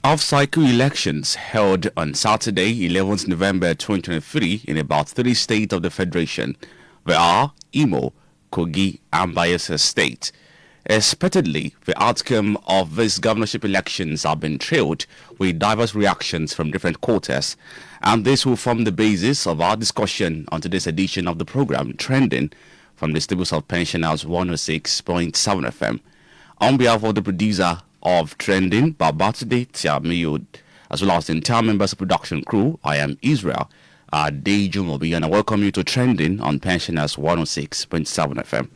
Off-cycle elections held on Saturday, 11th November 2023 in about 3 states of the Federation. There are Imo, Kogi and Bayelsa State. Expectedly, the outcome of these governorship elections have been trailed with diverse reactions from different quarters, and this will form the basis of our discussion on today's edition of the program, Trending, from the stables of Pensioners 106.7 FM. On behalf of the producer of Trending, Babatunde Tiamiyo, as well as the entire members of the production crew, I am Israel Dejumobi, and I welcome you to Trending on Pensioners 106.7 FM.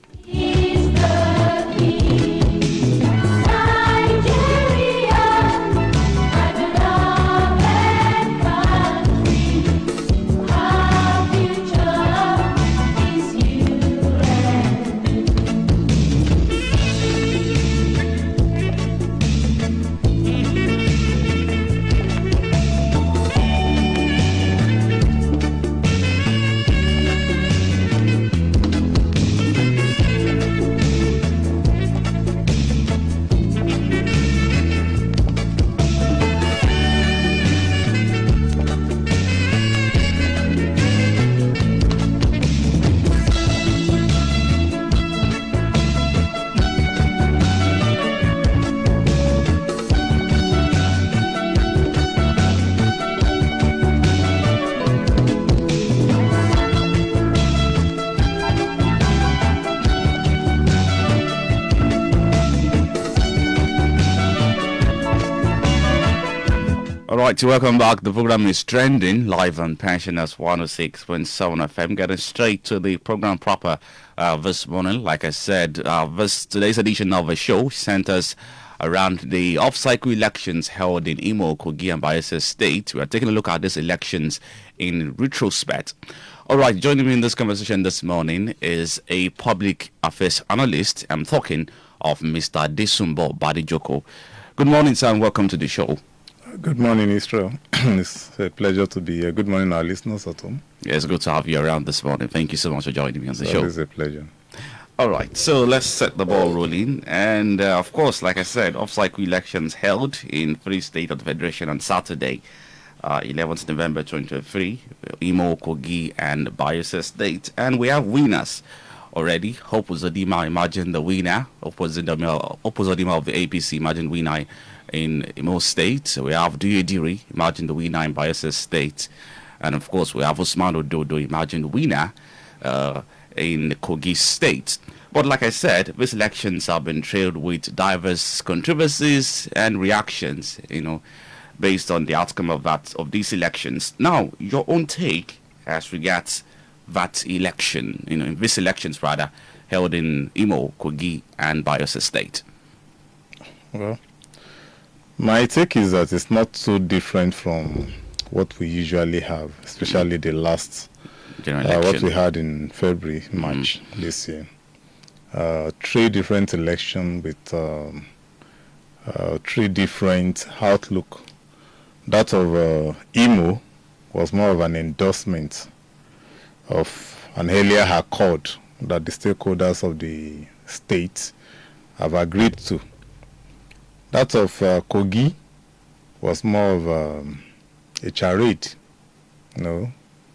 Alright, welcome back. The program is Trending, live on Pensioners 106.7 FM. Getting straight to the program proper this morning. Like I said, today's edition of the show centers around the off-cycle elections held in Imo, Kogi and Bayelsa State. We are taking a look at these elections in retrospect. Alright, joining me in this conversation this morning is a public affairs analyst. I'm talking of Mr. Desumbo Badijoko. Good morning, sir, and welcome to the show. Good morning, Israel. It's a pleasure to be here. Good morning, our listeners at home. Yeah, it's good to have you around this morning. Thank you so much for joining me on the show. It's a pleasure. All right, so let's set the ball rolling. And of course, like I said, off-cycle elections held in 3 states of the Federation on Saturday, 11th November 2023, Imo, Kogi, and Bayelsa State. And we have winners already. Hope Uzodinma, imagine the winner. Hope Uzodinma of the APC, imagine winner in Imo State. We have Duyediri, imagine the winner in Bayelsa State. And of course, we have Usman Ododo, imagine the winner in Kogi State. But like I said, these elections have been trailed with diverse controversies and reactions, based on the outcome of these elections. Now, your own take as regards that election, in these elections rather, held in Imo, Kogi, and Bayelsa State. Well, my take is that it's not so different from what we usually have, especially the last, what we had in February, March this year. 3 different elections with 3 different outlook. That of Imo was more of an endorsement of an earlier accord that the stakeholders of the state have agreed to. That of Kogi was more of a charade,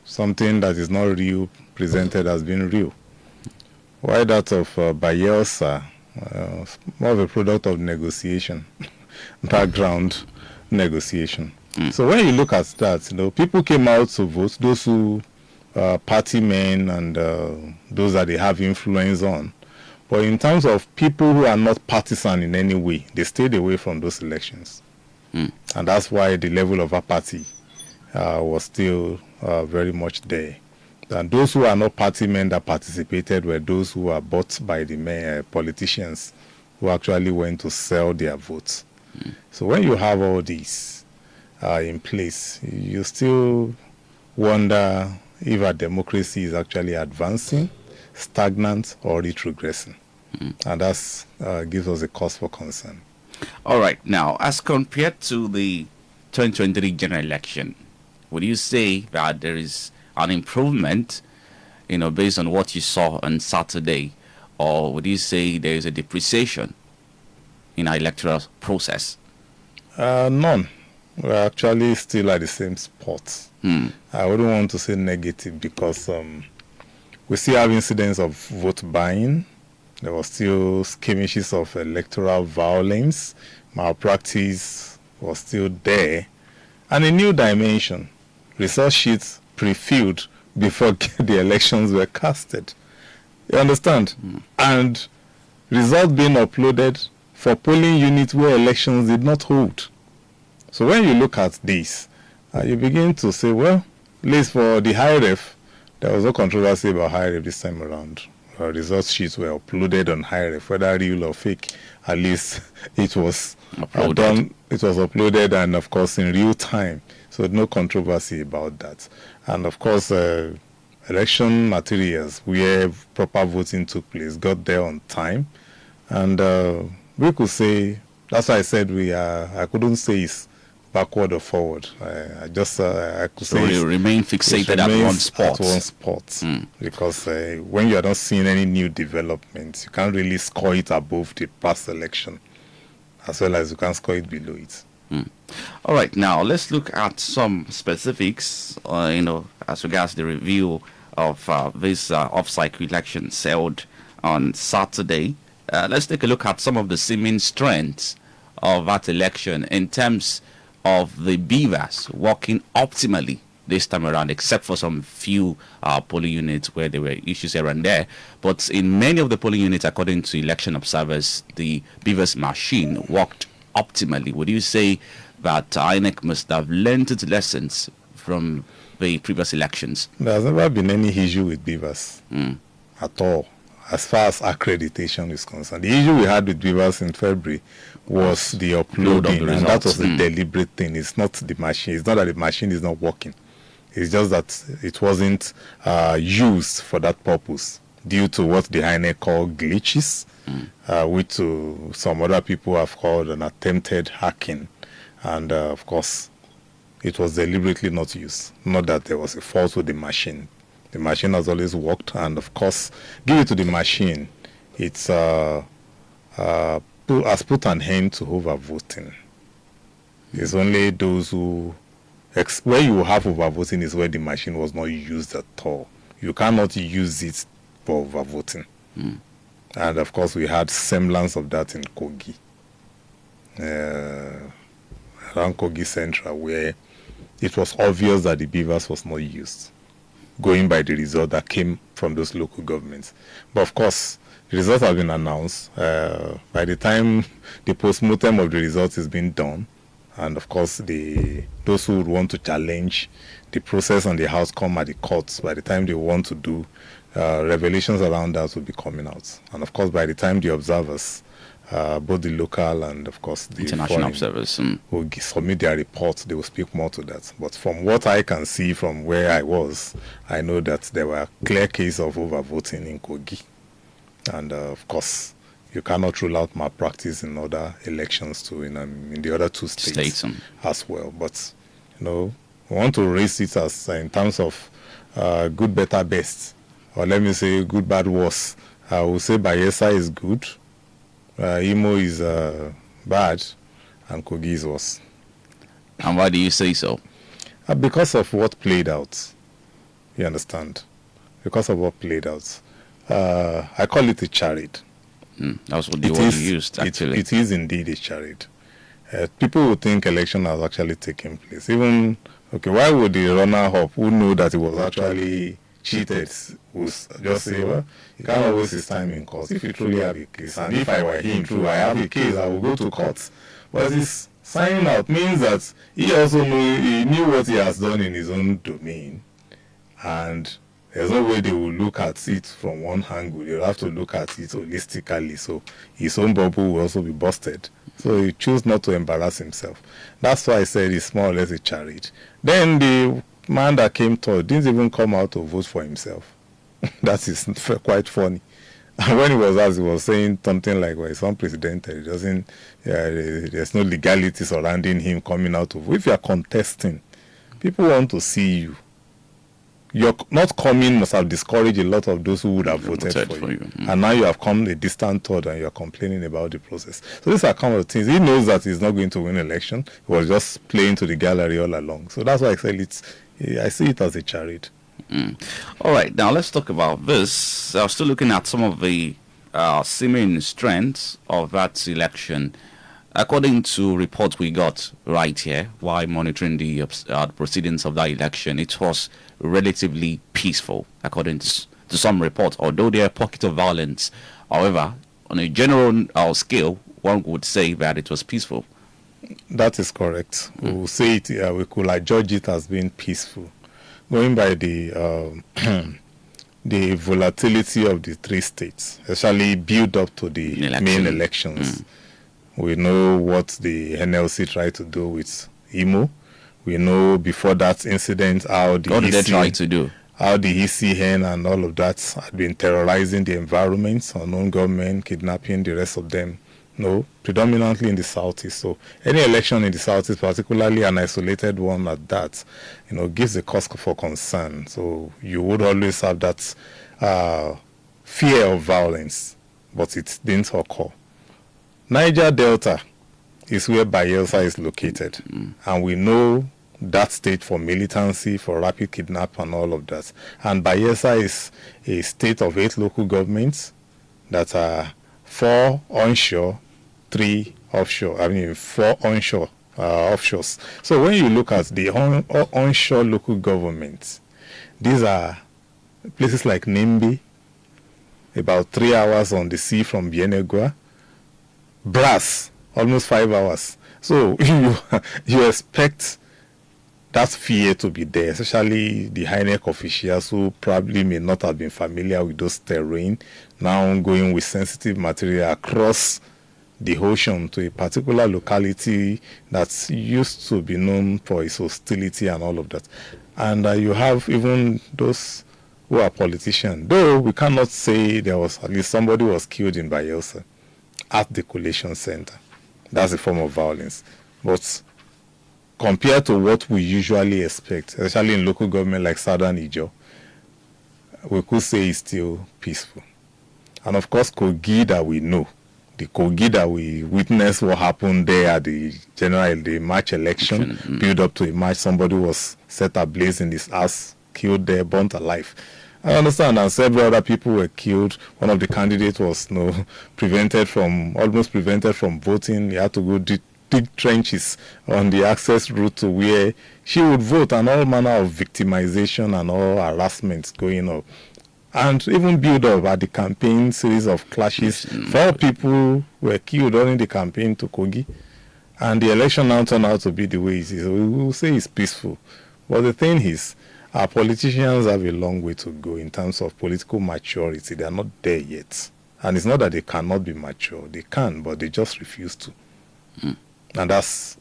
something that is not real presented as being real. While that of Bayelsa, more of a product of negotiation, background negotiation. So when you look at that, people came out to vote, those who party men and those that they have influence on. But in terms of people who are not partisan in any way, they stayed away from those elections. And that's why the level of apathy was still very much there. And those who are not party men that participated were those who were bought by the politicians who actually went to sell their votes. So when you have all these in place, you still wonder if our democracy is actually advancing, stagnant, or retrogressing. And that gives us a cause for concern. All right. Now, as compared to the 2023 general election, would you say that there is an improvement, based on what you saw on Saturday, or would you say there is a depreciation in our electoral process? None. We're actually still at the same spot. I wouldn't want to say negative because we still have incidents of vote buying. There was still skirmishes of electoral violence. Malpractice was still there. And a new dimension. Result sheets pre-filled before the elections were casted. You understand? And results being uploaded for polling units where elections did not hold. So when you look at this, you begin to say, well, at least for the high ref, there was no controversy about high ref this time around. Result sheets were uploaded on high ref, whether real or fake. At least it was done. It was uploaded, and of course in real time. So no controversy about that. And of course, election materials where proper voting took place got there on time, and we could say that's why I said I couldn't say it's backward or forward. I just I could so say you remain fixated at one spot. At one spot, because when you are not seeing any new developments, you can't really score it above the past election, as well as you can score it below it. All right, now let's look at some specifics, as regards the review of this off-cycle elections held on Saturday. Let's take a look at some of the seeming strengths of that election in terms of the beavers working optimally this time around, except for some few polling units where there were issues here and there. But in many of the polling units, according to election observers, the beavers machine worked optimally. Would you say that INEC must have learned its lessons from the previous elections? There's never been any issue with beavers at all, as far as accreditation is concerned. The issue we had with beavers in February was the uploading, and that was a deliberate thing. It's not the machine. It's not that the machine is not working. It's just that it wasn't used for that purpose due to what the INEC call glitches, which some other people have called an attempted hacking. And of course, it was deliberately not used. Not that there was a fault with the machine. The machine has always worked, and of course, give it to the machine. It's has put an end to overvoting. It's only those who where you have overvoting is where the machine was not used at all. You cannot use it for overvoting. And of course, we had semblance of that in Kogi, around Kogi Central, where it was obvious that the beavers was not used, going by the result that came from those local governments. But of course, the results have been announced. By the time the post-mortem of the results is being done, and of course, those who would want to challenge the process and the outcome at the courts, by the time they want to do revelations around that will be coming out. And of course, by the time the observers, both the local and of course the international observers, will submit their reports, they will speak more to that. But from what I can see from where I was, I know that there were clear cases of overvoting in Kogi. And of course, you cannot rule out malpractice in other elections too, in the other two states as well. But we want to raise it as in terms of good, better, best, or let me say good, bad, worse. I will say Bayelsa is good, Imo is bad, and Kogi is worse. And why do you say so? Because of what played out. You understand? Because of what played out. I call it a charade. That's what the word you used, actually. It is indeed a charade. People would think election has actually taken place. Even, why would the runner-up who know that it was actually cheated would just say, well, you can't always his time in court if you truly have a case. And if I were him, true, I have a case, I will go to court. But this signing out means that he also knew what he has done in his own domain. And there's no way they will look at it from one angle. They'll have to look at it holistically. So his own bubble will also be busted. So he chose not to embarrass himself. That's why I said it's more or less a charade. Then the man that came third didn't even come out to vote for himself. That is quite funny. And when he was asked, he was saying something like, well, it's unprecedented. It doesn't, there's no legality surrounding him coming out to vote. If you are contesting, people want to see you. your not coming must have discouraged a lot of those who would have voted for you. And now you have come a distant third and you're complaining about the process. So these are kind of things. He knows that he's not going to win election. He was just playing to the gallery all along. So that's why I say I see it as a charade. All right, now let's talk about this. I was still looking at some of the seeming strengths of that election. According to reports we got right here while monitoring the proceedings of that election, it was relatively peaceful, according to some reports, although there are pockets of violence. However, on a general scale, one would say that it was peaceful. That is correct. We will say it, we could judge it as being peaceful. Going by the the volatility of the three states, especially build up to the main elections. We know what the NLC tried to do with Imo. We know before that incident how the EC, they tried to do? How the ECN and all of that had been terrorizing the environment, unknown government, kidnapping the rest of them. No, predominantly in the southeast. So any election in the southeast, particularly an isolated one at that, gives a cause for concern. So you would always have that fear of violence, but it didn't occur. Niger Delta is where Bayelsa is located, and we know that state for militancy, for rapid kidnap and all of that. And Bayelsa is a state of 8 local governments that are 4 onshore, 3 offshore. 4 onshore offshores. So when you look at the onshore local governments, these are places like Nimbi, about 3 hours on the sea from Bienegua, Brass, almost 5 hours. So you expect that fear to be there, especially the high-neck officials who probably may not have been familiar with those terrain, now going with sensitive material across the ocean to a particular locality that's used to be known for its hostility and all of that. And you have even those who are politicians, though we cannot say there was, at least somebody was killed in Bayelsa at the collation center. That's a form of violence. But compared to what we usually expect, especially in local government like Southern Ijo, we could say it's still peaceful. And of course, Kogi that we know, the Kogi that we witnessed what happened there at the March election, build up to a March, somebody was set ablaze in his house, killed there, burnt alive. I understand, and several other people were killed. One of the candidates was almost prevented from voting. He had to go dig trenches on the access route to where she would vote, and all manner of victimization and all harassment going on. And even build up at the campaign, series of clashes. 4 people were killed during the campaign to Kogi. And the election now turned out to be the way it is. So we will say it's peaceful. But the thing is, our politicians have a long way to go in terms of political maturity. They are not there yet. And it's not that they cannot be mature. They can, but they just refuse to. And that's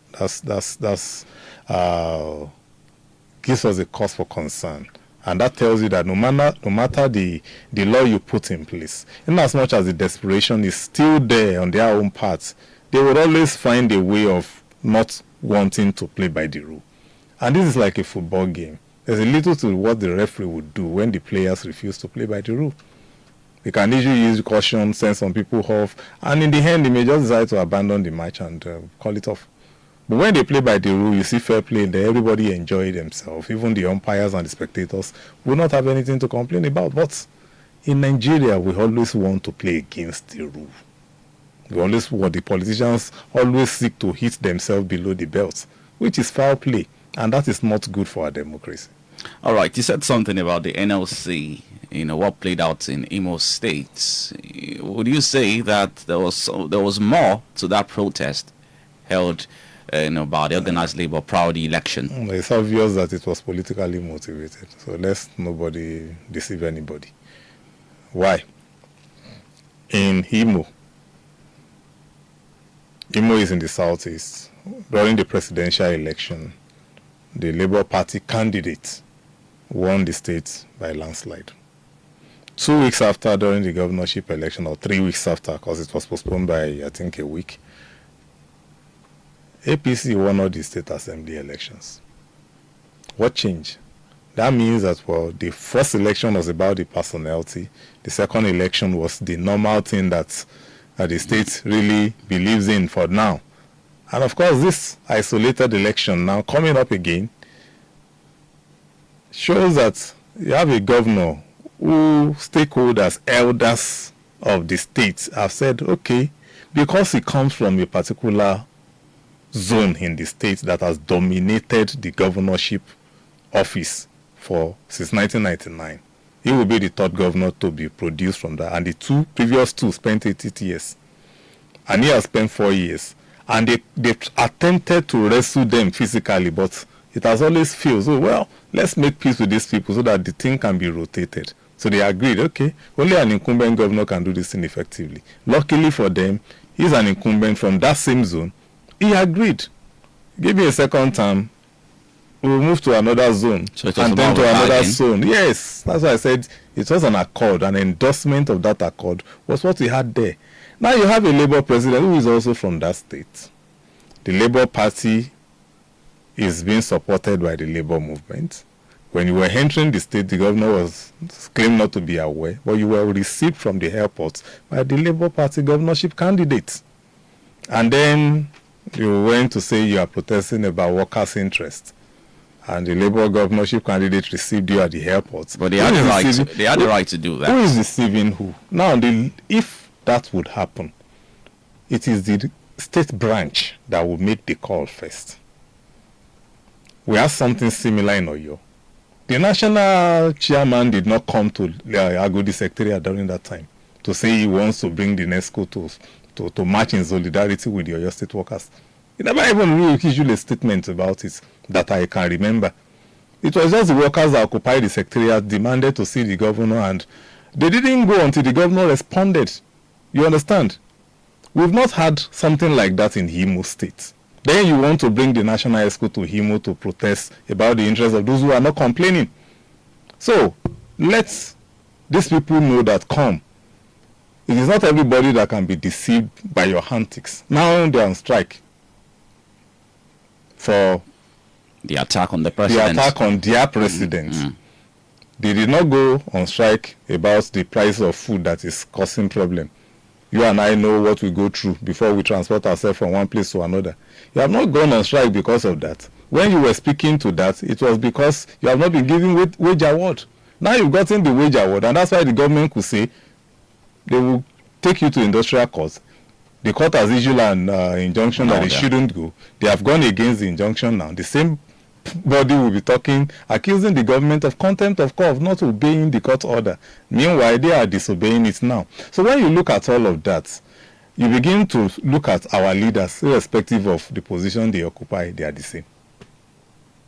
gives us a cause for concern. And that tells you that no matter the law you put in place, in as much as the desperation is still there on their own part, they would always find a way of not wanting to play by the rule. And this is like a football game. There's a little to what the referee would do when the players refuse to play by the rule. They can usually use caution, send some people off, and in the end, they may just decide to abandon the match and call it off. But when they play by the rule, you see fair play there, everybody enjoy themselves. Even the umpires and the spectators will not have anything to complain about. But in Nigeria, we always want to play against the rule. The politicians always seek to hit themselves below the belt, which is foul play. And that is not good for our democracy. All right, you said something about the NLC, what played out in Imo State. Would you say that there was more to that protest held by the organized labor prior to the election? It's obvious that it was politically motivated. So let's nobody deceive anybody. Why? In Imo is in the southeast. During the presidential election, the Labour Party candidate won the state by landslide. 2 weeks after, during the governorship election, or 3 weeks after, because it was postponed by, I think, a week, APC won all the state assembly elections. What changed? That means that, well, the first election was about the personality. The second election was the normal thing that the state really believes in for now. And of course, this isolated election now coming up again shows that you have a governor who stakeholders, elders of the state have said, okay, because he comes from a particular zone in the state that has dominated the governorship office since 1999, he will be the third governor to be produced from that. And the previous two spent 8 years. And he has spent 4 years. And they attempted to rescue them physically, but it has always failed. So, well, let's make peace with these people so that the thing can be rotated. So they agreed, okay, only an incumbent governor can do this thing effectively. Luckily for them, he's an incumbent from that same zone. He agreed. Give me a second term, we'll move to another zone, so and then to another zone. Yes, that's why I said it was an accord. An endorsement of that accord was what we had there. Now you have a Labour president who is also from that state. The Labour Party is being supported by the Labour movement. When you were entering the state, the governor was claimed not to be aware, but you were received from the airport by the Labour Party governorship candidate. And then you went to say you are protesting about workers' interests. And the Labour governorship candidate received you at the airport. But they had the right to do that. Who is receiving who? Now, if that would happen, it is the state branch that will make the call first. We have something similar in Oyo. The national chairman did not come to Agodi Secretariat during that time to say he wants to bring the NESCO to march in solidarity with the Oyo state workers. He never even really issued a statement about it that I can remember. It was just the workers that occupied the secretariat demanded to see the governor, and they didn't go until the governor responded. You understand? We've not had something like that in Imo State. Then you want to bring the national ESCO to Imo to protest about the interests of those who are not complaining. So, let these people know that it is not everybody that can be deceived by your antics. Now they are on strike for the attack on the president. The attack on their president. They did not go on strike about the price of food that is causing problem. You and I know what we go through before we transport ourselves from one place to another. You have not gone on strike because of that. When you were speaking to that, it was because you have not been given wage award. Now you've gotten the wage award, and that's why the government could say they will take you to industrial court. The court has issued an injunction that they shouldn't go. They have gone against the injunction now. The same body will be talking, accusing the government of contempt of court, of not obeying the court order. Meanwhile, they are disobeying it now. So when you look at all of that, you begin to look at our leaders, irrespective of the position they occupy, they are the same.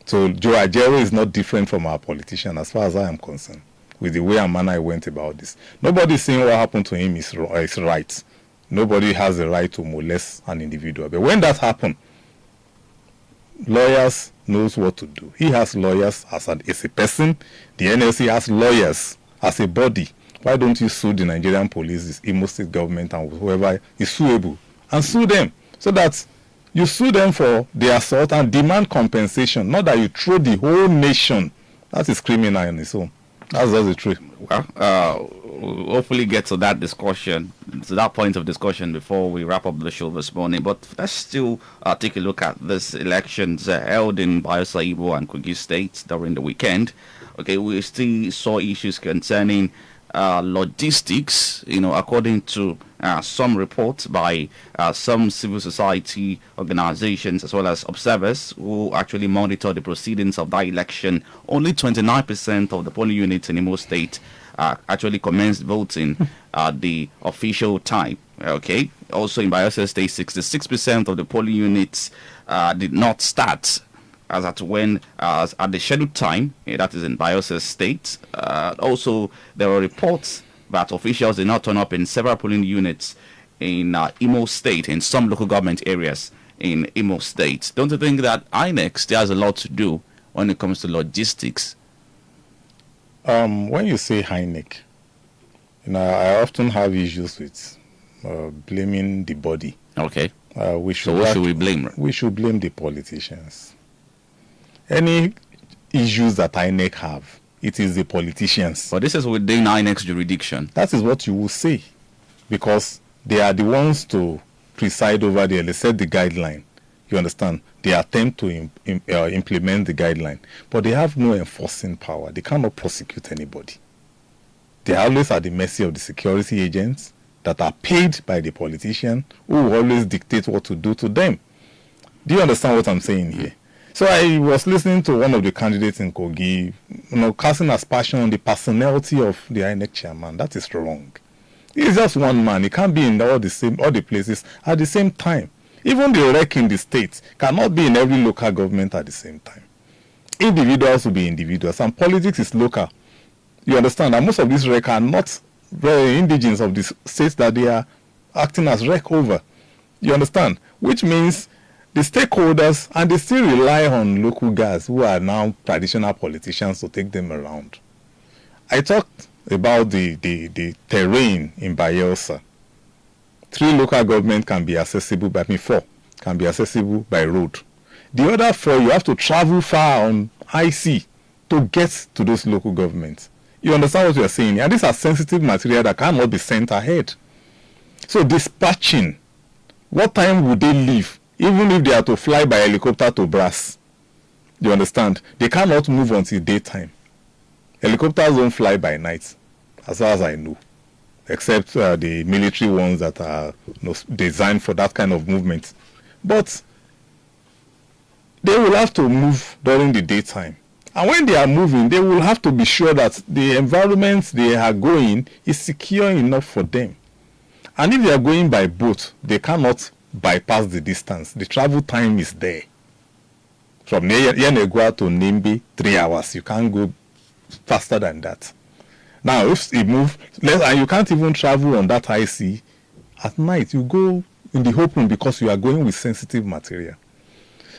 So Joe Ajero is not different from our politician as far as I am concerned, with the way and manner I went about this. Nobody is saying what happened to him is right. Nobody has the right to molest an individual. But when that happens, lawyers knows what to do. He has lawyers as a person. The NLC has lawyers as a body. Why don't you sue the Nigerian police, the Imo State government, and whoever is suable, and sue them so that you sue them for the assault and demand compensation, not that you throw the whole nation. That is criminal in its own. That's just the truth. Well, we'll hopefully get to that discussion, to that point of discussion before we wrap up the show this morning. But let's still take a look at these elections held in Bayelsa, Igbo, and Kogi states during the weekend. Okay, we still saw issues concerning logistics, according to some reports by some civil society organizations as well as observers who actually monitor the proceedings of that election. Only 29% of the polling units in Imo State actually commenced voting at the official time. Okay. Also in Bayelsa State, 66% of the polling units did not start as at the scheduled time. That is in Bayelsa State. Also, there were reports that officials did not turn up in several polling units in Imo State, in some local government areas in Imo State. Don't you think that INEC still has a lot to do when it comes to logistics? When you say INEC, I often have issues with blaming the body. Okay. So what should we blame? We should blame the politicians. Any issues that INEC have. It is the politicians. But this is within INEC's jurisdiction. That is what you will say, because they are the ones to preside over there. They set the guideline. You understand? They attempt to implement the guideline, but they have no enforcing power. They cannot prosecute anybody. They are always at the mercy of the security agents that are paid by the politician, who will always dictate what to do to them. Do you understand what I'm saying here? So I was listening to one of the candidates in Kogi, casting aspersion on the personality of the INEC chairman. That is wrong. He's just one man. He can't be in all the places at the same time. Even the rec in the states cannot be in every local government at the same time. Individuals will be individuals, and politics is local. You understand? And most of these rec are not very indigenous of the states that they are acting as rec over. You understand? Which means the stakeholders, and they still rely on local guys who are now traditional politicians to take them around. I talked about the terrain in Bayelsa. 3 local governments can be accessible by 4 can be accessible by road. The other 4, you have to travel far on IC to get to those local governments. You understand what you are saying? And these are sensitive material that cannot be sent ahead. So dispatching, what time would they leave? Even if they are to fly by helicopter to Brass, you understand? They cannot move until daytime. Helicopters don't fly by night, as far as I know, except the military ones that are designed for that kind of movement. But they will have to move during the daytime. And when they are moving, they will have to be sure that the environment they are going is secure enough for them. And if they are going by boat, they cannot bypass the distance. The travel time is there. From Yenegua to Nimbi, 3 hours. You can't go faster than that. Now, if you move, and you can't even travel on that IC at night, you go in the open because you are going with sensitive material.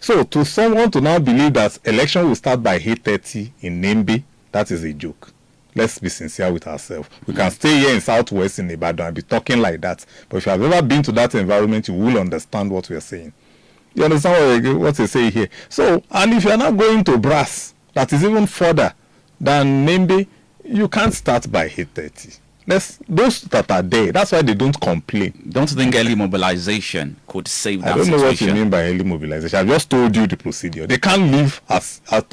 So, to someone to now believe that election will start by 8:30 in Nimbi, that is a joke. Let's be sincere with ourselves. We can stay here in Southwest in Ibadan and be talking like that. But if you have ever been to that environment, you will understand what we are saying. You understand what they say here? So, and if you are not going to Brass, that is even further than Nimbi, you can't start by 8:30. Those that are there, that's why they don't complain. Don't think early mobilization could save that situation? I don't know what you mean by early mobilization. I've just told you the procedure. They can't leave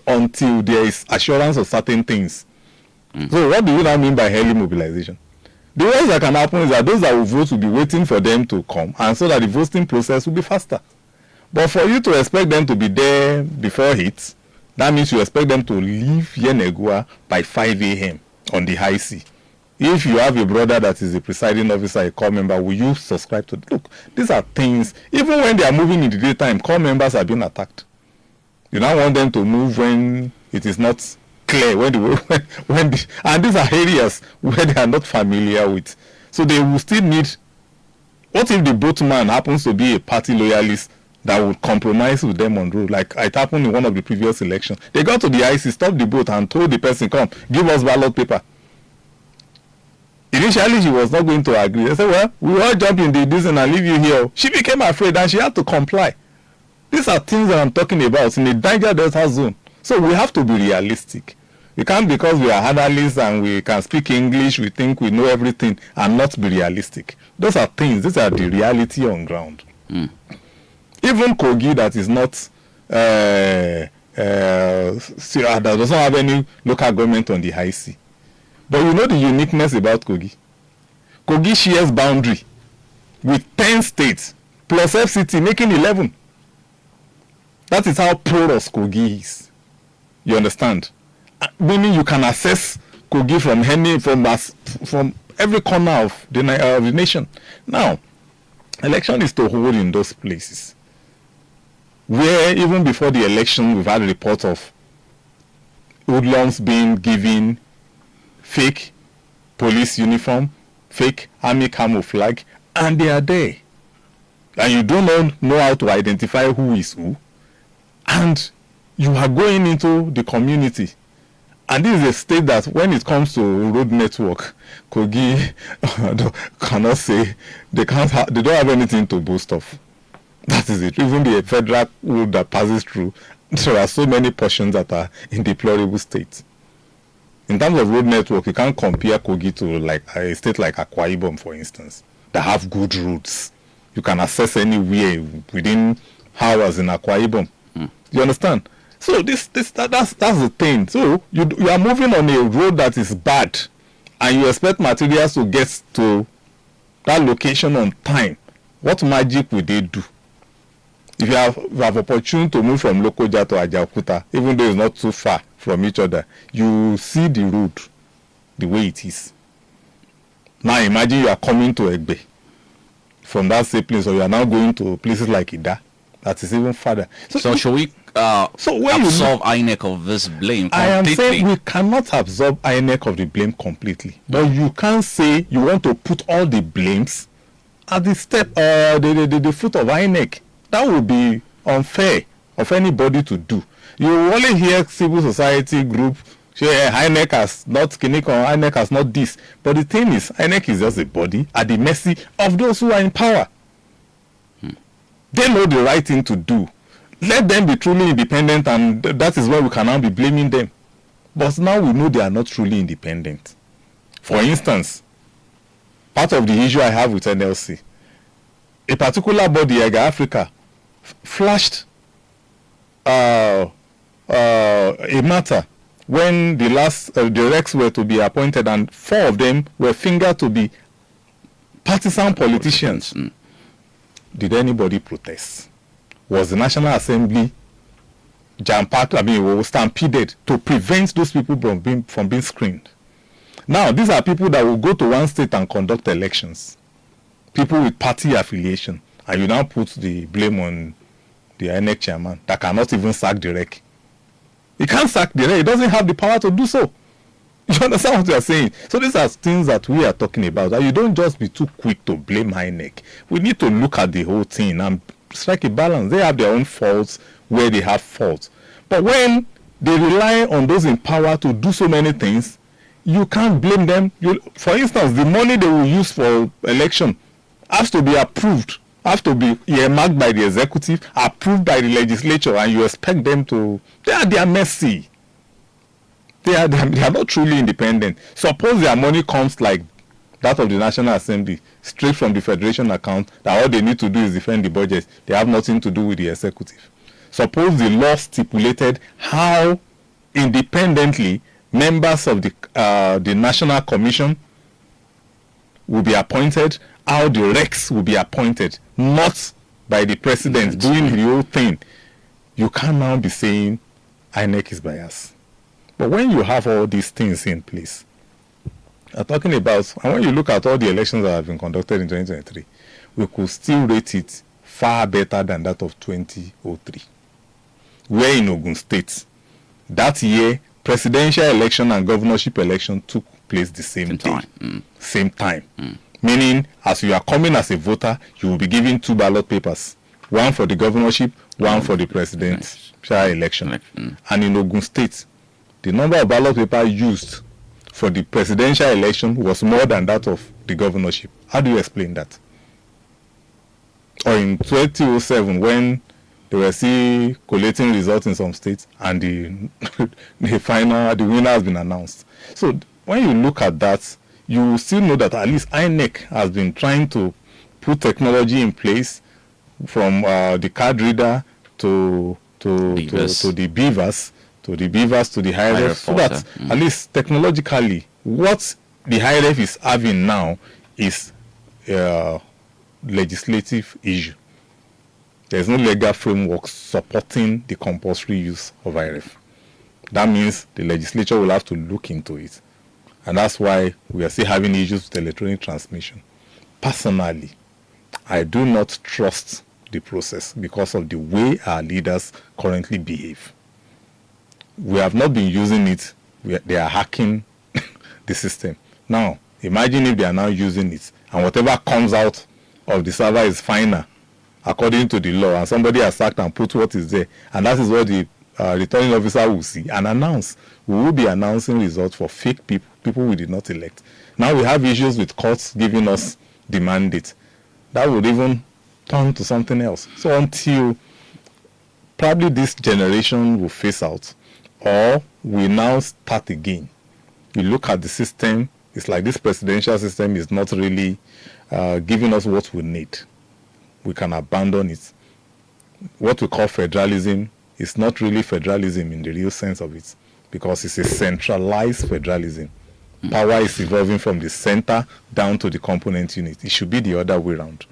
until there is assurance of certain things. So what do you now mean by early mobilization? The worst that can happen is that those that will vote will be waiting for them to come, and so that the voting process will be faster. But for you to expect them to be there before it, that means you expect them to leave Yenegua by 5 a.m. on the high C. If you have a brother that is a presiding officer, a corps member, will you subscribe to? Look, these are things, even when they are moving in the daytime, corps members are being attacked. You don't want them to move when it is not clear, and these are areas where they are not familiar with. So they will still need, what if the boatman happens to be a party loyalist that would compromise with them on road, like it happened in one of the previous elections? They got to the IC, stopped the boat and told the person, come, give us ballot paper. Initially, she was not going to agree. They said, well, we all jump in the diesel and leave you here. She became afraid and she had to comply. These are things that I'm talking about in the Niger Delta zone. So we have to be realistic. We can't, because we are analysts and we can speak English, we think we know everything, and not be realistic. Those are things, these are the reality on ground. Even Kogi, that is not, that doesn't have any local government on the high sea. But you know the uniqueness about Kogi? Kogi shares boundary with 10 states, plus FCT, making 11. That is how porous Kogi is. You understand? Meaning you can access Kogi from every corner of the nation. Now, election is to hold in those places where even before the election we've had reports of hoodlums being given fake police uniform, fake army camouflage, and they are there. And you don't know how to identify who is who. And you are going into the community. And this is a state that when it comes to road network, Kogi cannot say, they don't have anything to boast of. That is it. Even the federal road that passes through There are so many portions that are in deplorable state. In terms of road network, you can't compare Kogi to like a state like Akwa Ibom, for instance, that have good roads. You can access anywhere within hours in Akwa Ibom. You understand? So that's the thing. So you are moving on a road that is bad, and you expect materials to get to that location on time. What magic will they do? If you have opportunity to move from Lokoja to Ajaokuta, even though it's not too far from each other, you see the road the way it is. Now imagine you are coming to Egbe from that same place, or you are now going to places like Ida, that is even farther. So should we absolve INEC of this blame completely? I am saying we cannot absorb INEC of the blame completely, but you can't say you want to put all the blames at the foot of INEC. That would be unfair of anybody to do. You only hear civil society group say INEC has not Kiniko, INEC has not this. But the thing is, INEC is just a body at the mercy of those who are in power. They know the right thing to do. Let them be truly independent, and that is why we cannot be blaming them. But now we know they are not truly independent. For instance, part of the issue I have with NLC, a particular body, Ega Africa, flashed a matter when the last directs were to be appointed, and 4 of them were fingered to be partisan politicians. Did anybody protest? Was the National Assembly stampeded to prevent those people from being screened? Now, these are people that will go to one state and conduct elections. People with party affiliation. And you now put the blame on the INEC chairman that cannot even sack the rec. He can't sack the rec. He doesn't have the power to do so. You understand what we are saying? So these are things that we are talking about. That you don't just be too quick to blame INEC. We need to look at the whole thing and strike a balance. They have their own faults where they have faults. But when they rely on those in power to do so many things, you can't blame them. For instance, the money they will use for election has to be approved, has to be earmarked by the executive, approved by the legislature, and you expect them to... They are their mercy. They are not truly independent. Suppose their money comes like that of the National Assembly, straight from the Federation account, that all they need to do is defend the budget. They have nothing to do with the executive. Suppose the law stipulated how independently members of the National Commission will be appointed, how the recs will be appointed, not by the president doing the whole thing. You can't now be saying INEC is biased. But when you have all these things in place, I'm talking about, and when you look at all the elections that have been conducted in 2023, we could still rate it far better than that of 2003. Where in Ogun State, that year, presidential election and governorship election took place the same day. Same time. Meaning, as you are coming as a voter, you will be given 2 ballot papers. One for the governorship, one for the presidential election. And in Ogun State, the number of ballot papers used for the presidential election was more than that of the governorship. How do you explain that? Or in 2007, when they were still collating results in some states, and the winner has been announced. So when you look at that, you still know that at least INEC has been trying to put technology in place, from the card reader to the beavers, to the high ref, so that at least technologically, what the high ref is having now is a legislative issue. There's no legal framework supporting the compulsory use of IRF. That means the legislature will have to look into it. And that's why we are still having issues with electronic transmission. Personally, I do not trust the process because of the way our leaders currently behave. We have not been using it. They are hacking the system. Now, imagine if they are now using it, and whatever comes out of the server is final, according to the law, and somebody has sacked and put what is there, and that is what the returning officer will see and announce. We will be announcing results for fake people we did not elect. Now we have issues with courts giving us the mandate. That would even turn to something else. So until Probably this generation will phase out, or we now start again. You look at the system, it's like this presidential system is not really giving us what we need. We can abandon it. What we call federalism is not really federalism in the real sense of it, because it's a centralized federalism. Power is evolving from the center down to the component unit. It should be the other way around.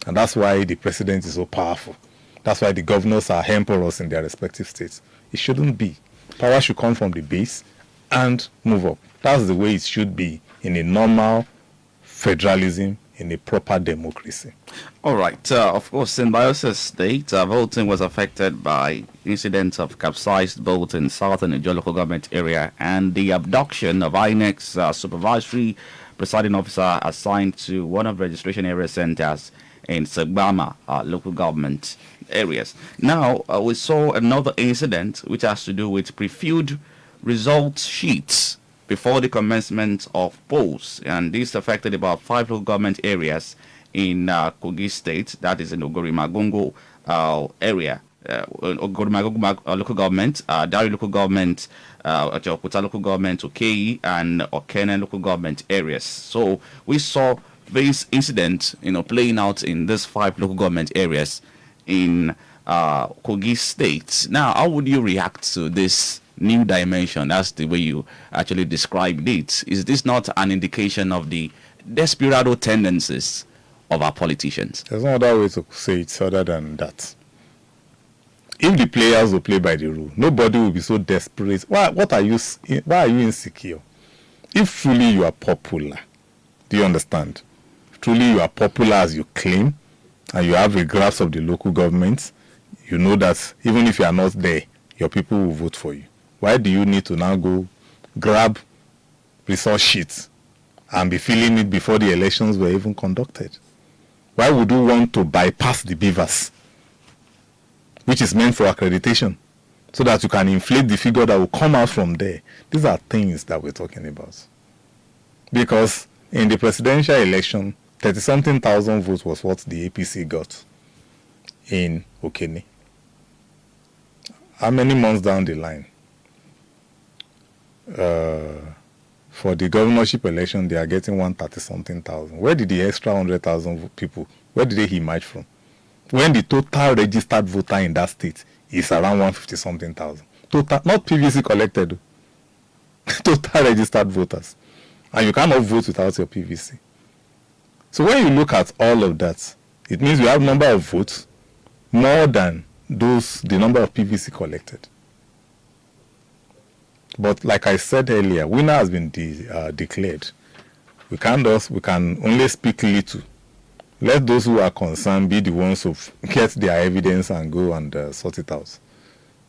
And that's why the president is so powerful. That's why the governors are emperors in their respective states. It shouldn't be. Power should come from the base and move up. That's the way it should be in a normal federalism, in a proper democracy. All right. Of course, in Bayelsa State, voting was affected by incidents of capsized boats in southern Ijo local government area and the abduction of INEC's supervisory presiding officer assigned to one of registration area centers in Sagbama local government areas. Now, we saw another incident which has to do with prefilled result sheets before the commencement of polls, and this affected about 5 local government areas in Kogi State, that is in Ogorimagongo area, Ogorimagongo local government, Dari local government, Ojokuta local government, Okei, and Okene local government areas. So we saw this incident, playing out in these 5 local government areas in Kogi State. Now, how would you react to this new dimension? That's the way you actually described it. Is this not an indication of the desperado tendencies of our politicians? There's no other way to say it other than that. If the players will play by the rule, nobody will be so desperate. Why are you insecure? If truly you are popular, do you understand? If truly you are popular as you claim, and you have a grasp of the local government, you know that even if you are not there, your people will vote for you. Why do you need to now go grab resource sheets and be filling it before the elections were even conducted? Why would you want to bypass the beavers, which is meant for accreditation, so that you can inflate the figure that will come out from there? These are things that we're talking about. Because in the presidential election, 30-something thousand votes was what the APC got in Okene. How many months down the line? For the governorship election, they are getting 130-something thousand. Where did the extra 100,000 people, where did they emerge from? When the total registered voter in that state is around 150-something thousand. Total, not PVC collected, total registered voters. And you cannot vote without your PVC. So when you look at all of that, it means you have number of votes more than the number of PVC collected. But like I said earlier, winner has been declared. We can only speak little. Let those who are concerned be the ones who get their evidence and go and sort it out.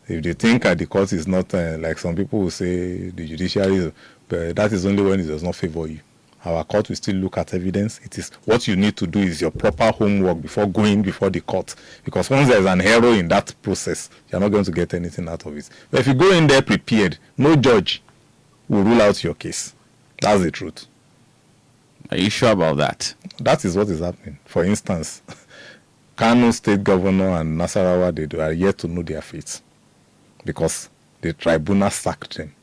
If they think the court is not, like some people will say, the judiciary, but that is only when it does not favor you. Our court will still look at evidence. It is what you need to do is your proper homework before going before the court. Because once there's an error in that process, you're not going to get anything out of it. But if you go in there prepared, no judge will rule out your case. That's the truth. Are you sure about that? That is what is happening. For instance, Kano State Governor and Nasarawa, they are yet to know their fate. Because the tribunal sacked them.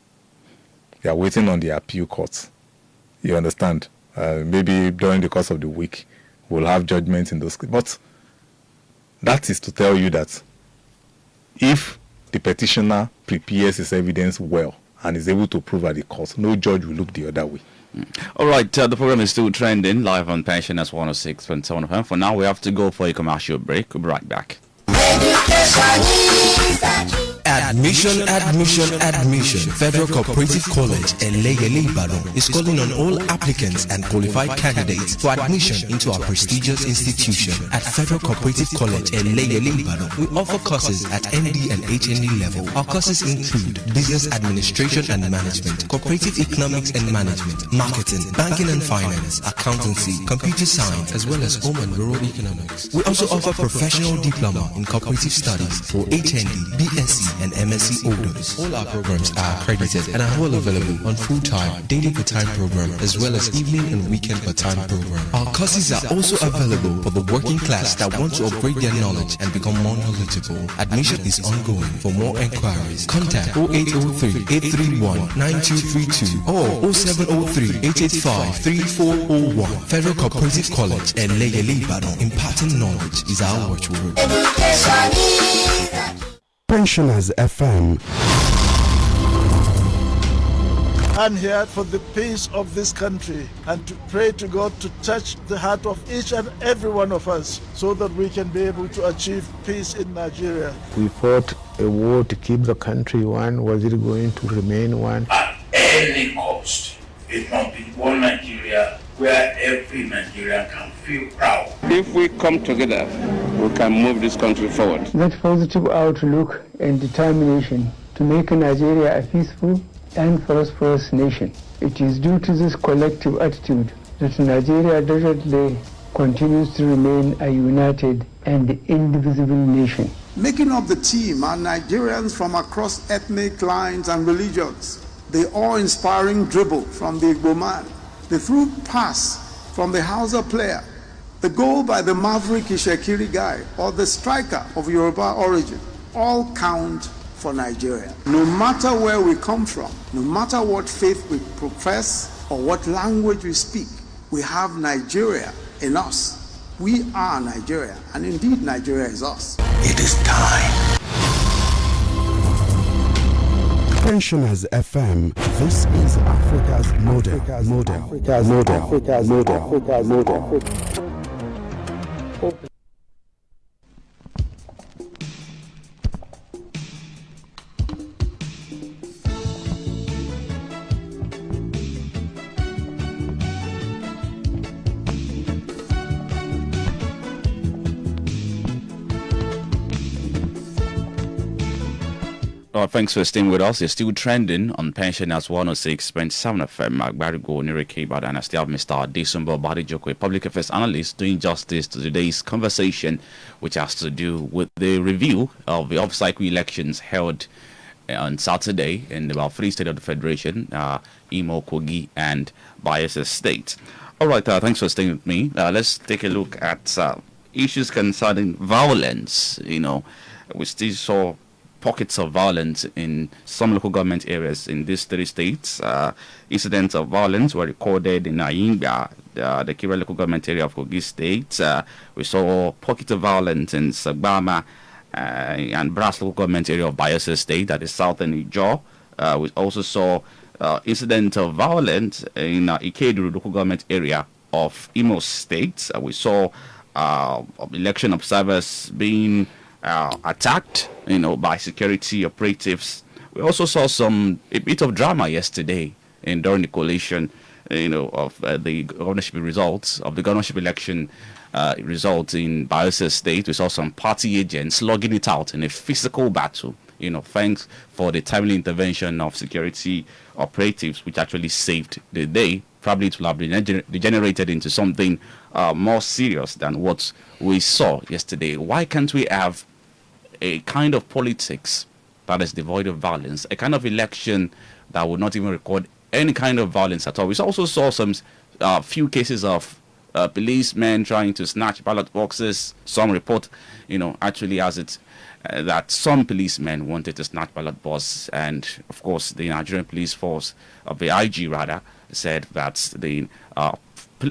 They are waiting on the appeal courts. You understand? Maybe during the course of the week, we'll have judgments in those. But that is to tell you that if the petitioner prepares his evidence well and is able to prove at the court, no judge will look the other way. All right, the program is still trending live on Pensioners 106.7 FM. For now, we have to go for a commercial break. We'll be right back. Admission. Federal Cooperative College Eleyele Ibadan is calling on all applicants and qualified candidates for admission into our prestigious institution. At Federal Cooperative College Eleyele Ibadan, we offer courses at ND and HND level. Our courses include Business Administration and Management, Cooperative Economics and Management, Marketing, Banking and Finance, Accountancy, Computer Science, as well as Home and Rural Economics. We also offer Professional Diploma in Cooperative Studies for HND, BSc, and MSc holders. All our programs are accredited and are well available on full-time, daily per-time program, as well as evening and weekend per-time program. Our courses are also available for the working class that want to upgrade their knowledge and become more knowledgeable. Admission is ongoing. For more enquiries, contact 0803-831-9232 or 0703-885-3401. Federal Cooperative College and Leyele Ibadan. Imparting knowledge is our watchword. Pensioners FM. I'm here for the peace of this country and to pray to God to touch the heart of each and every one of us so that we can be able to achieve peace in Nigeria. We fought a war to keep the country one. Was it going to remain one? At any cost, it must be one Nigeria where every Nigerian can feel proud. If we come together, we can move this country forward. That positive outlook and determination to make Nigeria a peaceful and prosperous nation. It is due to this collective attitude that Nigeria definitely continues to remain a united and indivisible nation. Making up the team are Nigerians from across ethnic lines and religions. The awe-inspiring dribble from the Igbo man, the through pass from the Hausa player, the goal by the maverick Ishekiri guy, or the striker of Yoruba origin, all count for Nigeria. No matter where we come from, no matter what faith we profess or what language we speak, we have Nigeria in us. We are Nigeria, and indeed Nigeria is us. It is time. Pensioners FM. This is Africa's model. Thanks for staying with us. You're still trending on Pensioners 106.7 FM. Agbarigo Nireke Ibadan. I still have Mr. Desumbo Badijoko, a public affairs analyst, doing justice to today's conversation, which has to do with the review of the off-cycle elections held on Saturday in about three states of the Federation, Imo, Kogi, and Bayelsa State. All right, thanks for staying with me. Let's take a look at issues concerning violence. You know, we still saw pockets of violence in some local government areas in these three states. Incidents of violence were recorded in Ayinga, the Kira local government area of Kogi State. We saw pockets of violence in Sagbama and Brass local government area of Bayelsa State, that is southern Ijaw. We also saw incidents of violence in Ikeduru local government area of Imo State. We saw election observers being attacked, by security operatives. We also saw a bit of drama yesterday during the collation, of the governorship results of the governorship election results in Bayelsa State. We saw some party agents slugging it out in a physical battle. Thanks for the timely intervention of security operatives, which actually saved the day. Probably it will have degenerated into something more serious than what we saw yesterday. Why can't we have a kind of politics that is devoid of violence, a kind of election that would not even record any kind of violence at all? We also saw some few cases of policemen trying to snatch ballot boxes. Some report, actually has it that some policemen wanted to snatch ballot boxes, and of course the Nigerian police force, of the IG rather, said that the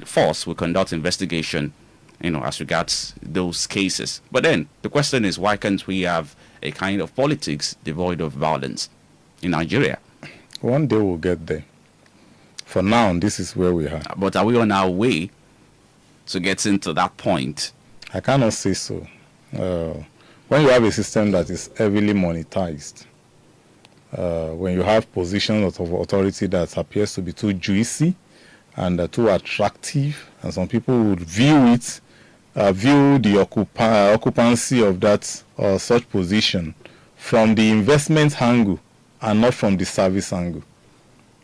force will conduct investigation as regards those cases. But then the question is, why can't we have a kind of politics devoid of violence in Nigeria? One day we'll get there. For now, this is where we are. But are we on our way to get into that point? I cannot say so. When you have a system that is heavily monetized, when you have positions of authority that appears to be too juicy and too attractive, and some people would view the occupancy of that such position from the investment angle and not from the service angle.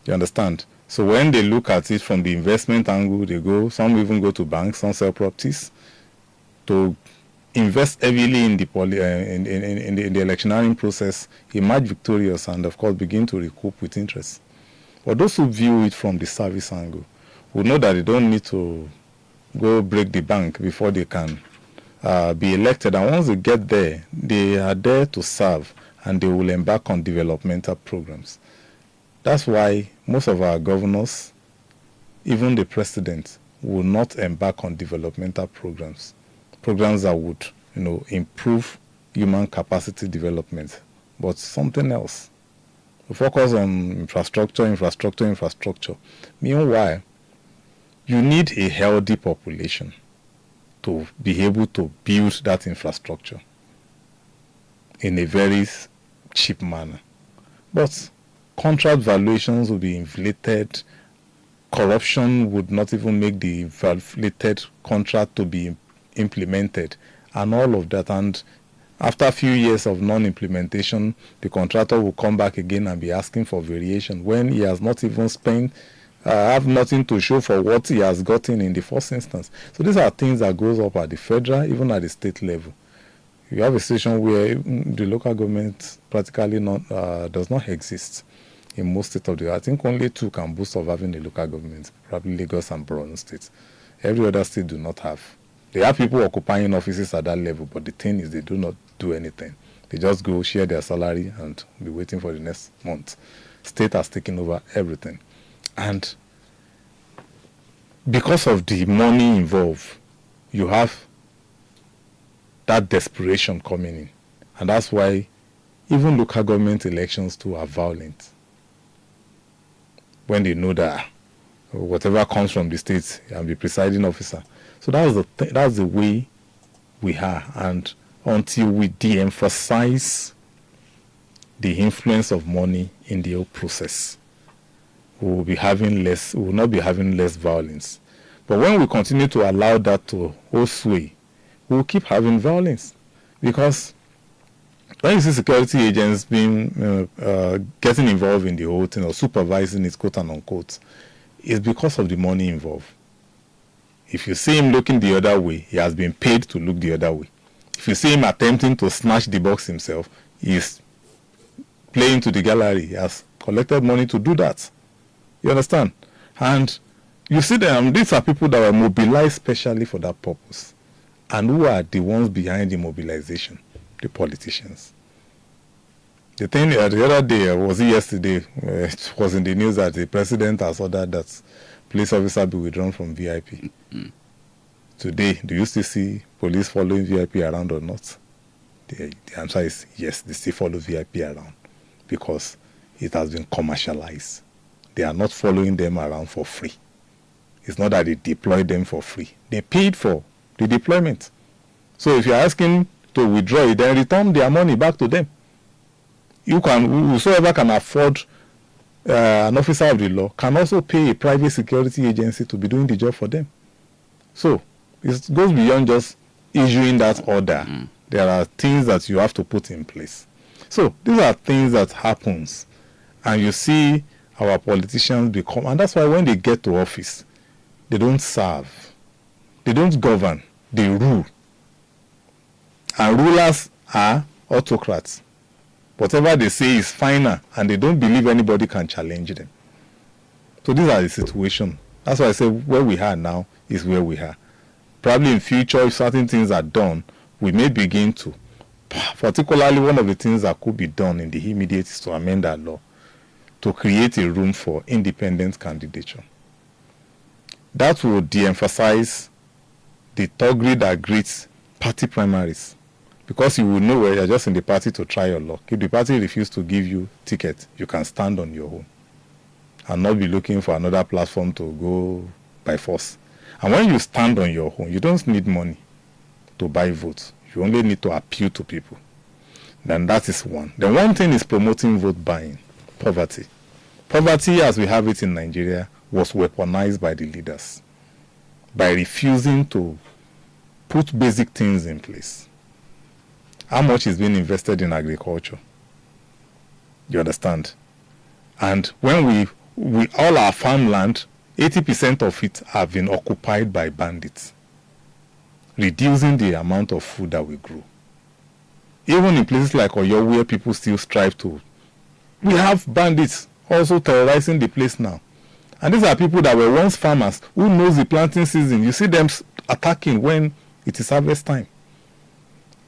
You understand? So when they look at it from the investment angle, some even go to banks, some sell properties to invest heavily in the in the electioneering process, emerge victorious, and of course begin to recoup with interest. But those who view it from the service angle will know that they don't need to go break the bank before they can be elected. And once they get there, they are there to serve, and they will embark on developmental programs. That's why most of our governors, even the president, will not embark on developmental programs that would, improve human capacity development, but something else. We focus on infrastructure. Meanwhile, you need a healthy population to be able to build that infrastructure in a very cheap manner. But contract valuations will be inflated. Corruption would not even make the inflated contract to be implemented, and all of that. And after a few years of non-implementation, the contractor will come back again and be asking for variation when he has not even spent, have nothing to show for what he has gotten in the first instance. So these are things that goes up at the federal, even at the state level. You have a situation where the local government practically does not exist in most states of the. I think only 2 can boast of having a local government, probably Lagos and Borno states. Every other state do not have. They have people occupying offices at that level, but the thing is they do not do anything. They just go share their salary and be waiting for the next month. State has taken over everything. And because of the money involved, you have that desperation coming in. And that's why even local government elections too are violent. When they know that whatever comes from the state, I'm the presiding officer. So that's the way we are. And until we de-emphasize the influence of money in the whole process, we will not be having less violence. But when we continue to allow that to hold sway, we will keep having violence. Because when you see security agents being getting involved in the whole thing or supervising it, quote and unquote, it's because of the money involved. If you see him looking the other way, he has been paid to look the other way. If you see him attempting to snatch the box himself, he is playing to the gallery. He has collected money to do that. You understand? And you see them, these are people that were mobilized specially for that purpose. And who are the ones behind the mobilization? The politicians. The thing the other day, was it yesterday, it was in the news that the president has ordered that police officer be withdrawn from VIP. Mm-hmm. Today, do you still see police following VIP around or not? The answer is yes, they still follow VIP around because it has been commercialized. They are not following them around for free. It's not that they deploy them for free. They paid for the deployment. So if you're asking to withdraw it, then return their money back to them. Whosoever can afford an officer of the law can also pay a private security agency to be doing the job for them. So it goes beyond just issuing that order. Mm. There are things that you have to put in place. So these are things that happens, and you see our politicians become, and that's why when they get to office, they don't serve, they don't govern, they rule. And rulers are autocrats. Whatever they say is final, and they don't believe anybody can challenge them. So these are the situation. That's why I say where we are now is where we are. Probably in future, if certain things are done, we may begin to. Particularly one of the things that could be done in the immediate is to amend that law to create a room for independent candidature. That will de-emphasize the thuggery that greets party primaries. Because you will know where you're just in the party to try your luck. If the party refuses to give you ticket, you can stand on your own and not be looking for another platform to go by force. And when you stand on your own, you don't need money to buy votes. You only need to appeal to people. Then that is one. Then one thing is promoting vote buying, poverty. Poverty, as we have it in Nigeria, was weaponized by the leaders by refusing to put basic things in place. How much is being invested in agriculture? You understand? And when we all our farmland, 80% of it have been occupied by bandits. reducing the amount of food that we grow. Even in places like Oyo, where people still strive to, we have bandits also terrorizing the place now. And these are people that were once farmers who knows the planting season. You see them attacking when it is harvest time.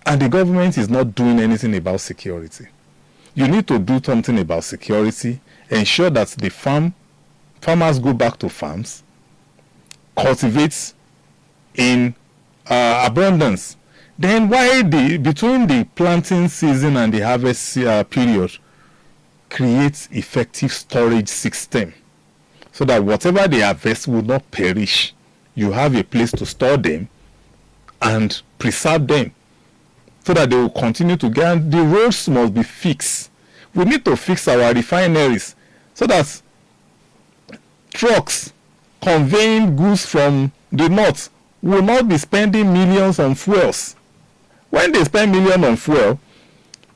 And the government is not doing anything about security. You need to do something about security, ensure that the farmers go back to farms, cultivate in abundance. Then between the planting season and the harvest period, create effective storage system so that whatever they harvest will not perish. You have a place to store them and preserve them so that they will continue to get. And the roads must be fixed. We need to fix our refineries so that trucks conveying goods from the north will not be spending millions on fuels. When they spend millions on fuel,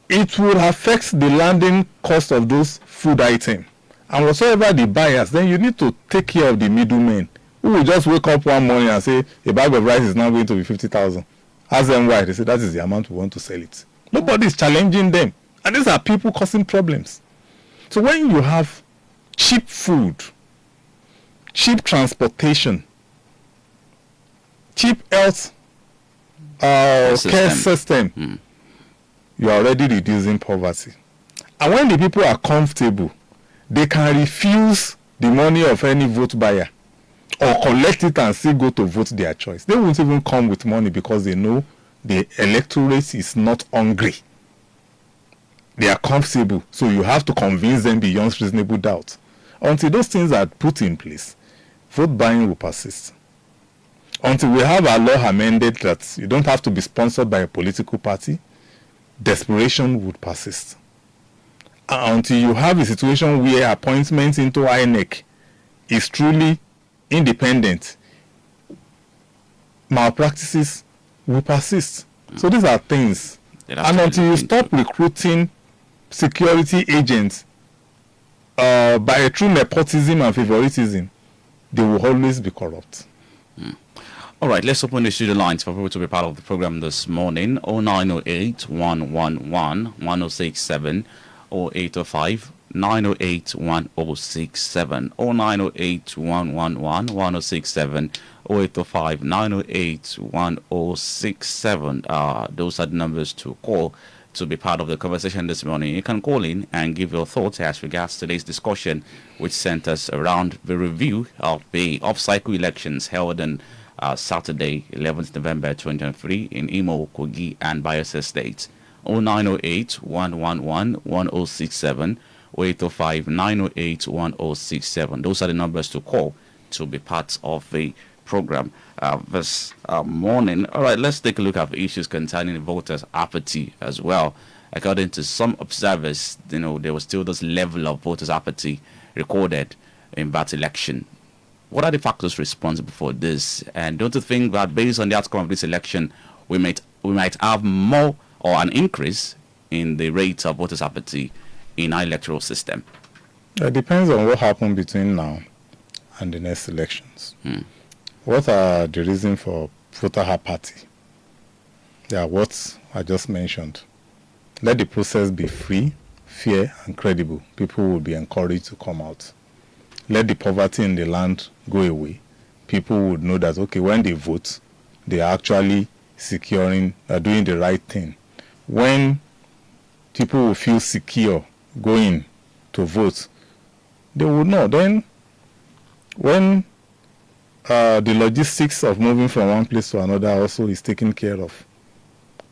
it will affect the landing cost of those food items. And whatsoever the buyers, then you need to take care of the middlemen who will just wake up one morning and say a bag of rice is now going to be 50,000. Ask them why. They say that is the amount we want to sell it. Nobody is challenging them. And these are people causing problems. So when you have cheap food, cheap transportation, cheap health care system, you are already reducing poverty. And when the people are comfortable, they can refuse the money of any vote buyer or collect it and still go to vote their choice. They won't even come with money because they know the electorate is not hungry. They are comfortable. So you have to convince them beyond reasonable doubt. Until those things are put in place, vote buying will persist. Until we have our law amended that you don't have to be sponsored by a political party, desperation would persist. Until you have a situation where appointments into INEC is truly independent, malpractices will persist. So these are things. And until you stop recruiting security agents by a true nepotism and favoritism, they will always be corrupt. All right, let's open the studio lines for people to be part of the program this morning. 0908 111 1067 or 805 908 1067 or 908 111 1067 or 805 908 1067. Those are the numbers to call to be part of the conversation this morning. You can call in and give your thoughts as regards today's discussion, which centers around the review of the off-cycle elections held on Saturday, 11th November 2023 in Imo, Kogi, and Bayelsa states. 0908 111 1067 or 805 908 1067. Those are the numbers to call to be part of the program this morning. All right, let's take a look at issues concerning voters' apathy as well. According to some observers, there was still this level of voters' apathy recorded in that election. What are the factors responsible for this? And don't you think that based on the outcome of this election, we might have more or an increase in the rate of voters' apathy in our electoral system? It depends on what happened between now and the next elections. What are the reasons for voter apathy? They are what I just mentioned. Let the process be free, fair, and credible. People will be encouraged to come out. Let the poverty in the land go away. People would know that, okay, when they vote, they are actually doing the right thing. When people will feel secure going to vote, they will know. Then, when the logistics of moving from one place to another also is taken care of,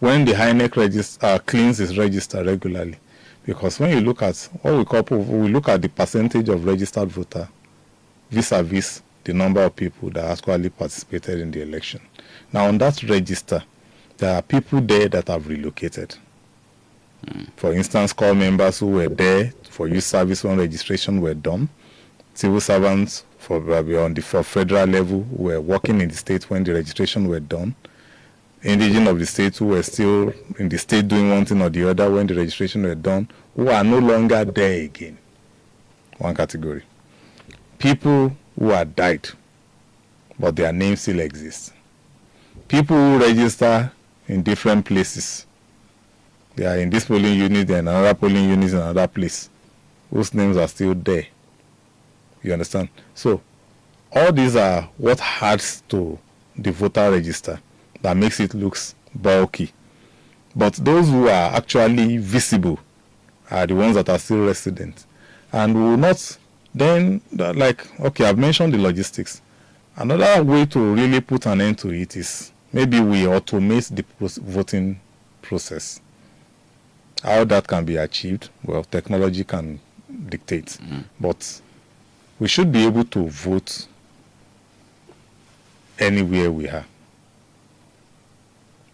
when the INEC cleans its register regularly, because when you look at what we look at the percentage of registered voter vis-a-vis the number of people that actually participated in the election. Now, on that register, there are people there that have relocated. For instance, corps members who were there for youth service when registration were done, civil servants for federal level who were working in the state when the registration were done, indigenous of the state who were still in the state doing one thing or the other when the registration were done, who are no longer there again. One category. People who had died, but their names still exist. people who register in different places. They are in this polling unit, they are in another polling unit in another place, whose names are still there. You understand? So all these are what adds to the voter register that makes it looks bulky. But those who are actually visible are the ones that are still resident. And we will not then, like, okay, I've mentioned the logistics. Another way to really put an end to it is maybe we automate the voting process. How that can be achieved, well, technology can dictate. But we should be able to vote anywhere we are.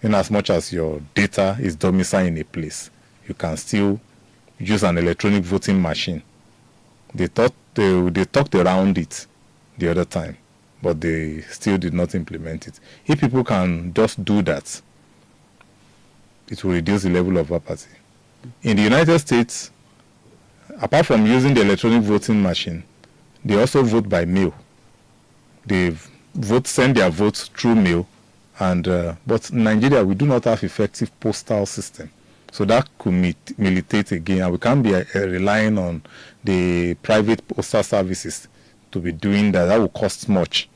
In as much as your data is domiciled in a place, you can still use an electronic voting machine. They talked around it the other time, but they still did not implement it. If people can just do that, it will reduce the level of apathy. In the United States, apart from using the electronic voting machine, they also vote by mail. They send their votes through mail, and but in Nigeria we do not have effective postal system, so that could militate again, and we can't be relying on the private postal services to be doing that. That will cost much.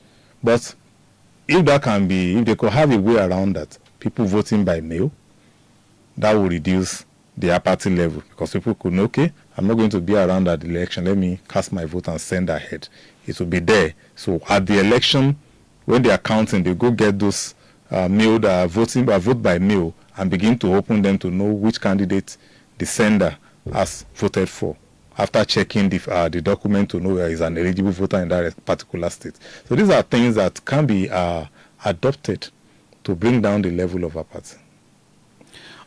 But if they could have a way around that, people voting by mail, that will reduce the apathy level, because people could know, okay, I'm not going to be around at the election, let me cast my vote and send ahead. It will be there. So at the election, when they are counting, they go get those mail that are vote by mail and begin to open them to know which candidate the sender has voted for, after checking the document to know there is an eligible voter in that particular state. So these are things that can be adopted to bring down the level of apathy.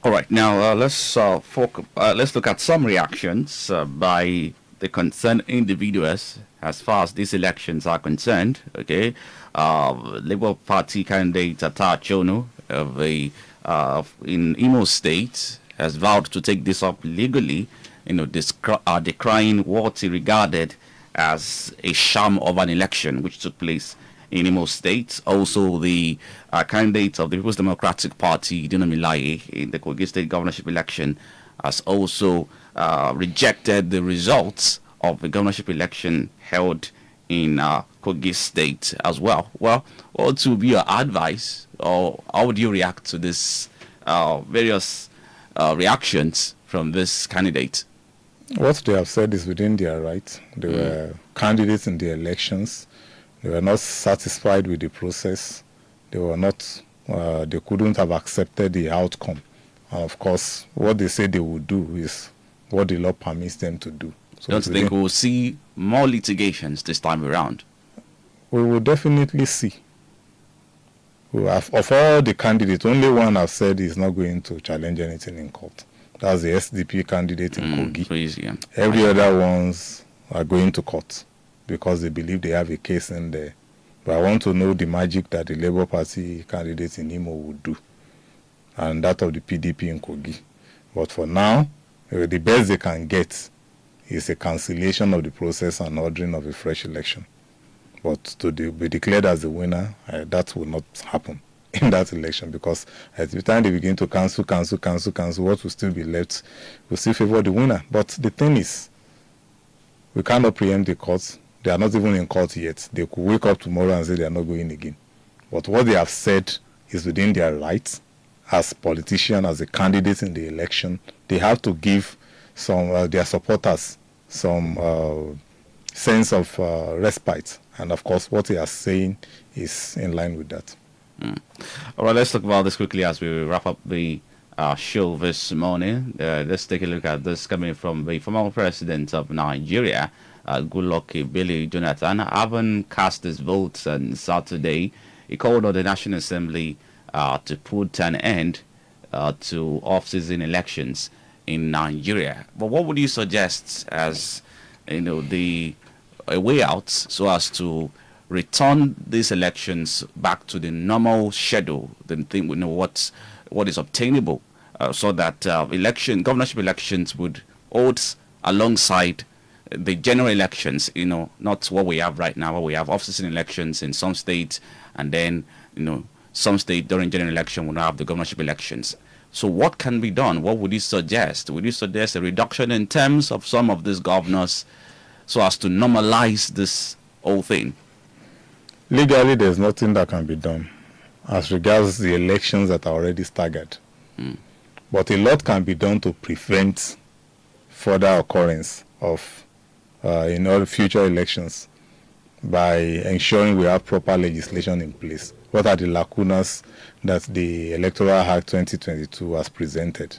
All right, now let's look at some reactions by the concerned individuals as far as these elections are concerned. Okay, Labour Party candidate Ata Chono in Imo State has vowed to take this up legally, decrying what he regarded as a sham of an election which took place in Imo State. Also, the candidate of the People's Democratic Party, Dino Milaye, in the Kogi State governorship election, has also rejected the results of the governorship election held in Kogi State as well. Well, what would be your advice, or how would you react to this various reactions from this candidate? What they have said is within their right. They were candidates in the elections. They were not satisfied with the process. They were not. They couldn't have accepted the outcome. And of course, what they say they will do is what the law permits them to do. So don't you think we'll see more litigations this time around? We will definitely see. Of all the candidates, only one I've said is not going to challenge anything in court. That's the SDP candidate in Kogi. Crazy, yeah. Every other ones are going to court because they believe they have a case in there. But I want to know the magic that the Labour Party candidates in Imo would do, and that of the PDP in Kogi. But for now, the best they can get is a cancellation of the process and ordering of a fresh election. But to be declared as the winner, that will not happen in that election, because at the time they begin to cancel, what will still be left will still favor the winner. But the thing is, we cannot preempt the courts. They are not even in court yet. They could wake up tomorrow and say they are not going again. But what they have said is within their rights as politicians, as a candidate in the election. They have to give some their supporters some sense of respite. And of course, what they are saying is in line with that. All right, let's talk about this quickly as we wrap up the show this morning. Let's take a look at this coming from the former president of Nigeria, Goodluck Ebele Jonathan. Having cast his votes on Saturday, he called on the National Assembly to put an end to off-season elections in Nigeria. But what would you suggest as a way out so as to return these elections back to the normal schedule? Then think we know what is obtainable, so that governorship elections would hold alongside the general elections. Not what we have right now, where we have off-season elections in some states, and then some state during general election will not have the governorship elections. So what can be done? What would you suggest? Would you suggest a reduction in terms of some of these governors so as to normalize this whole thing? Legally, there's nothing that can be done as regards the elections that are already staggered. But a lot can be done to prevent further occurrence of in all future elections by ensuring we have proper legislation in place. What are the lacunas that the Electoral Act 2022 has presented?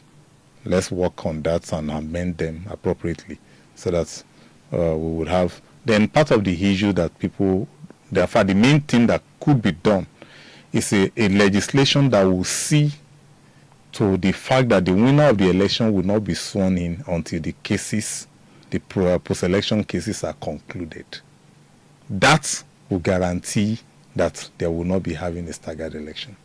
Let's work on that and amend them appropriately so that we would have. Then part of the issue that people, therefore the main thing that could be done is a legislation that will see to the fact that the winner of the election will not be sworn in until the cases, the post-election cases are concluded. That will guarantee that they will not be having a staggered election.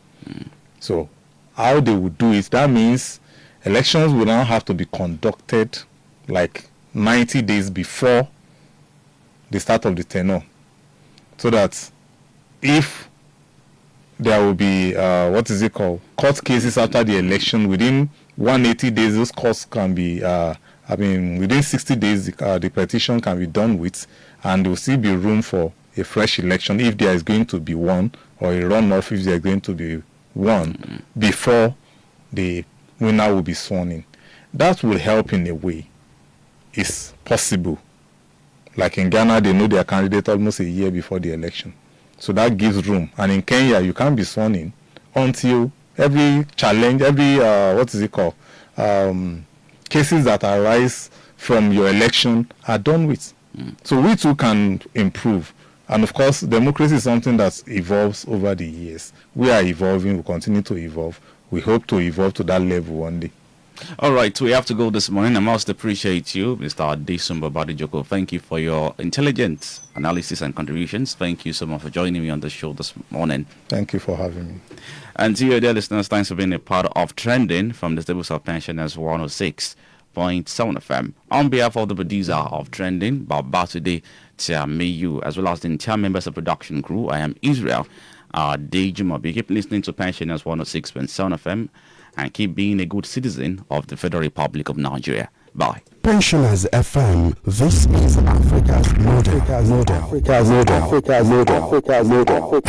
So how they will do it, that means elections will now have to be conducted like 90 days before the start of the tenure, so that if there will be court cases after the election, within 180 days those courts can be within 60 days the petition can be done with, and there will still be room for a fresh election if there is going to be one, or a runoff if there is going to be one, before the winner will be sworn in. That will help in a way. It's possible. Like in Ghana, they know their candidate almost a year before the election. So that gives room. And in Kenya, you can't be sworn in until every challenge, cases that arise from your election are done with. So we too can improve. And of course, democracy is something that evolves over the years. We are evolving, we continue to evolve. We hope to evolve to that level one day. All right, we have to go this morning. I must appreciate you, Mr. Adesumba Badijoko. Thank you for your intelligent analysis and contributions. Thank you so much for joining me on the show this morning. Thank you for having me. And to you, dear listeners, thanks for being a part of Trending from the Stable South Pensioners 106.7 FM. On behalf of the producer of Trending, Babatude Tiamiyu, as well as the entire members of production crew, I am Israel Dejumobi. Keep listening to Pensioners 106.7 FM and keep being a good citizen of the Federal Republic of Nigeria. Bye. Pensioners FM, this is Africa's model. Africa's model.